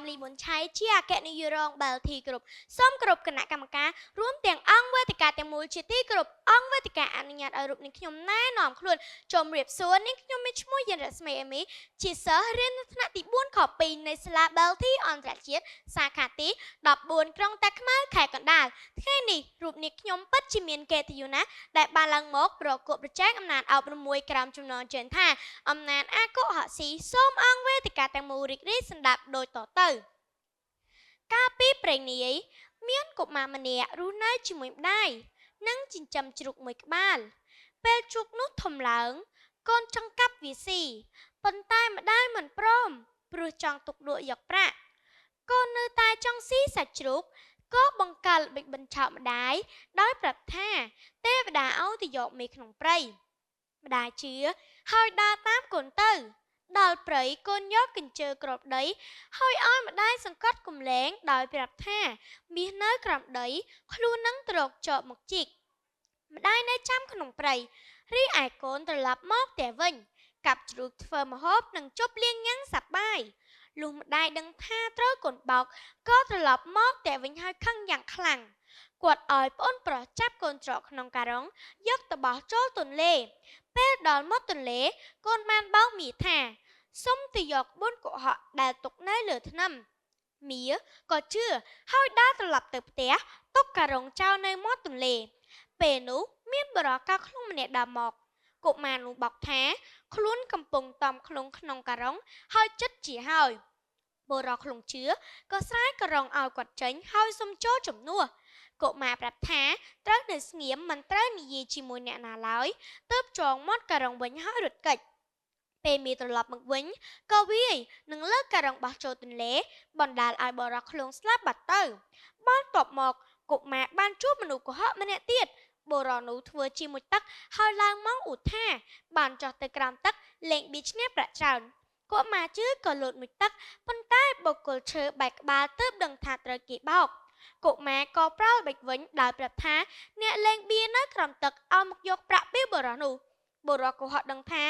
លីមុនឆៃជាអគ្គនាយករងបាល់ទីគ្រប់សូមគោរពគណៈកម្មការរួមទាំងអង្គវេទិកាទាំងមូលជាទីគោរពអង្គវេទិកាអនុញ្ញាតឲ្យរូបនាងខ្ញុំណែនាំខ្លួនជម្រាបសួរនាងខ្ញុំមានឈ្មោះយិនរស្មីអេមីជាសិស្សរៀនថ្នាក់ទី4ខ2នៃសាលាបាល់ទីអន្តរជាតិសាខាទី14ក្រុងតាខ្មៅខេត្តកណ្ដាលថ្ងៃនេះរូបនាងខ្ញុំពិតជាមានកិត្តិយសណាស់ដែលបានឡើងមកប្រកួតប្រជែងអំណាចអប់រំមួយក្រោមចំណងជើងថាអំណាចអាកុហកស៊ីសូមអង្គវេទិកាទាំងមូលរីករាយស្ដាប់ដូចតទៅកាលពីព្រេងនាយមានកុមារម្នាក់រស់នៅជាមួយម្ដាយនិងចិញ្ចឹមជ្រូកមួយក្បាលពេលជ្រូកនោះធំឡើងកូនចង់កាប់វាស៊ីប៉ុន្តែម្ដាយមិនព្រមព្រោះចង់ទុកលក់យកប្រាក់កូននៅតែចង់ស៊ីសាច់ជ្រូកក៏បង្កាល់បិចបញ្ឆោតម្ដាយដោយប្រាប់ថាទេវតាឲ្យទៅយកមេក្នុងព្រៃម្ដាយជឿហើយដើរតាមកូនទៅដល់ព្រៃកូនយកកញ្ជើគ្របដីហើយឲ្យម្ដាយសង្កត់គំលែងដោយប្រាប់ថាមាសនៅក្រោមដីខ្លួននឹងត្រកចប់មកជីកម្ដាយនៅចាំក្នុងព្រៃរីឯកូនត្រឡប់មកផ្ទះវិញកាប់ជ្រូកធ្វើម្ហូបនិងជប់លៀងញ៉ាំងសប្បាយលុះម្ដាយដឹងថាត្រូវកូនបោកក៏ត្រឡប់មកផ្ទះវិញហើយខឹងយ៉ាងខ្លាំងគាត់ឲ្យប្អូនប្រុសចាប់កូនច្រកក្នុងការុងយកទៅបោះចូលទន្លេពេលដល់មាត់ទន្លេកូនបានបោកមាសថាសុំទៅយកបួនកុហកដែលទុកនៅលើថ្នាំមាសក៏ជឿហើយដើរត្រឡប់ទៅផ្ទះទុកការុងចោលនៅមាត់ទន្លេពេលនោះមានបរិកាខ្លុងម្នាក់ដើរមកកុមារនោះបោកថាខ្លួនកំពុងតំខ្លុងក្នុងការុងហើយចិត្តជាហើយបរិខ្លុងជឿក៏ស្រាយការុងឲ្យគាត់ចេញហើយសុំចូលជំនួសកុមារប្រាប់ថាត្រូវនៅស្ងៀមមិនត្រូវនិយាយជាមួយអ្នកណាឡើយទើបចងមាត់ការុងវិញហើយរត់គេចពេលមីត្រឡប់មកវិញក៏វាយនឹងលើកការុងបោះចូលទន្លេបណ្ដាលឲ្យបរិឃ្លងស្លាប់បាត់ទៅបន្ទាប់មកកុមារបានជួបមនុស្សកុហកម្នាក់ទៀតបុរសនោះធ្វើជាមួយទឹកហើយឡើងមកអួតថាបានចុះទៅក្រោមទឹកលេងបៀឈ្នះប្រាក់ច្រើនកុមារជឿក៏លោតមួយទឹកប៉ុន្តែបុគ្គលឈើបែកក្បាលទើបដឹងថាត្រូវគេបោកកុមារក៏ប្រោលបិចវិញដោយប្រាប់ថាអ្នកលេងបៀនៅក្រោមទឹកឲ្យមកយកប្រាក់ពីបុរសនោះបុរសកុហកដឹងថា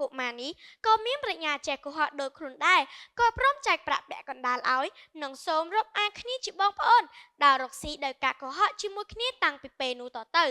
កុមារនេះក៏មានប្រាជ្ញាចេះកុហកដូចខ្លួនដែរក៏ព្រមចែកប្រាក់ពាក់កណ្ដាលឲ្យនិងសូមរាប់អានគ្នាជាបងប្អូនដើររកស៊ីដោយការកុហកជាមួយគ្នាតាំងពីពេលនោះតទៅ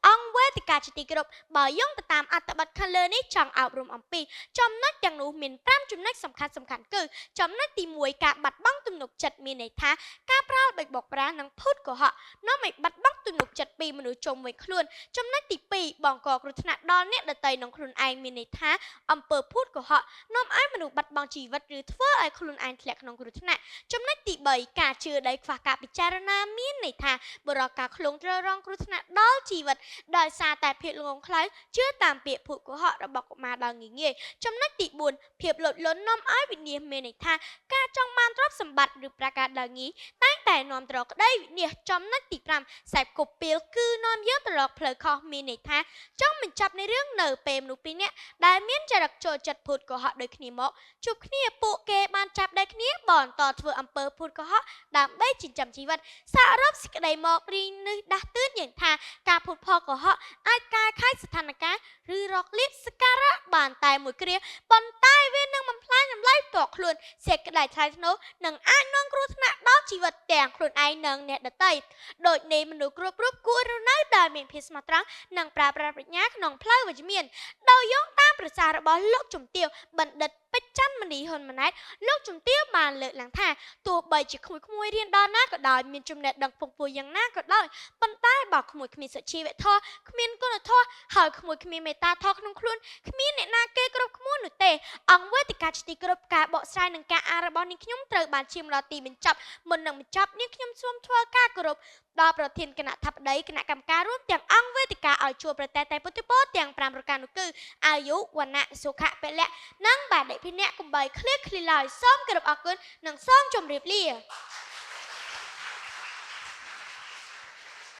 អង្គវេទិកាជាទីគោរពបើយោងទៅតាមអត្ថបទខាងលើនេះចង់អប់រំអំពីចំណុចទាំងនោះមាន5ចំណុចសំខាន់គឺចំណុចទី1ការបាត់បង់ទំនុកចិត្តមានន័យថាការប្រោលបិចបោកប្រាស់និងភូតកុហកនាំឲ្យបាត់បង់ទំនុកចិត្តពីមនុស្សជុំវិញខ្លួនចំណុចទី2បង្កគ្រោះថ្នាក់ដល់អ្នកដទៃនិងខ្លួនឯងមានន័យថាអំពើភូតកុហកនាំឲ្យមនុស្សបាត់បង់ជីវិតឬធ្វើឲ្យខ្លួនឯងធ្លាក់ក្នុងគ្រោះថ្នាក់ចំណុចទី3ការជឿដោយខ្វះការពិចារណាមានន័យថាបរិការឃ្លងត្រូវរងគ្រោះថ្នាក់ដល់ជីវិតដោយសារតែភាពល្ងងខ្លៅជឿតាមពាក្យភូតកុហករបស់កុមារដល់ងាយចំណុចទី4ភាពលោភលន់នាំឲ្យវិនាសមានន័យថាការចង់បានទ្រព្យសម្បត្តិឬប្រាក់ការដល់ងាយតែងតែនាំទៅរកក្តីវិនាសចំណុចទី5សេពគប់ពីលគឺនាំយើងទៅរកផ្លូវខុសមានន័យថាចង់បញ្ចប់នៃរឿងនៅពេលមនុស្សពីរនាក់ដែលមានចរិតចូលចិត្តភូតកុហកដូចគ្នាមកជួបគ្នាពួកគេបានចាប់ដៃគ្នាបន្តធ្វើអំពើភូតកុហកដើម្បីចិញ្ចឹមជីវិតសរុបសេចក្តីមករីនេះដាស់តឿនយើងថាការភូតផលកុហកអាចកែខៃស្ថានភាពឬរកលៀបសការៈបានតែមួយគ្រាប៉ុន្តែវានឹងបំផ្លាញតម្លៃផ្ទាល់ខ្លួនសេចក្តីថ្លៃថ្នូរនិងអាចនាំគ្រោះថ្នាក់ដល់ជីវិតទាំងខ្លួនឯងនិងអ្នកដទៃដូចនេះមនុស្សគ្រប់រូបគួររស់នៅដោយមានភាពស្មោះត្រង់និងប្រើប្រាស់ប្រាជ្ញាក្នុងផ្លូវវិជ្ជមានដោយយោងតាមប្រសាសន៍របស់លោកជំទាវបណ្ឌិតពេជ្រច័ន្ទមនីហ៊ុនម៉ាណែតលោកជំទាវបានលើកឡើងថាទោះបីជាក្មួយរៀនដល់ណាក៏ដោយមានចំណេះដឹងពងពោះយ៉ាងណាក៏ដោយប៉ុន្តែបើក្មួយគ្មានសុជីវធម៌គ្មានគុណធម៌ហើយក្មួយគ្មានមេត្តាធម៌ក្នុងខ្លួនគ្មានអ្នកណាគេគ្រប់ក្មួយនោះទេអង្គវេទិកាជាទីគ្រប់ការបកស្រាយនិងការអានរបស់នាងខ្ញុំត្រូវបានឈានមកដល់ទីបញ្ចប់មុននឹងបញ្ចប់នាងខ្ញុំសូមធ្វើការគោរពដល់ប្រធានគណៈអធិបតីគណៈកម្មការរួមទាំងអង្គវេទិកាឲ្យជួបប្រទេសតែពុទ្ធិពលទាំង5ប្រការនោះគឺអាយុវណ្ណៈសុខៈពលៈនិងបដិភិនៈកំបីឃ្លៀតឃ្លីឡើយសូមគោរពអរគុណនិងសូមជម្រាបលា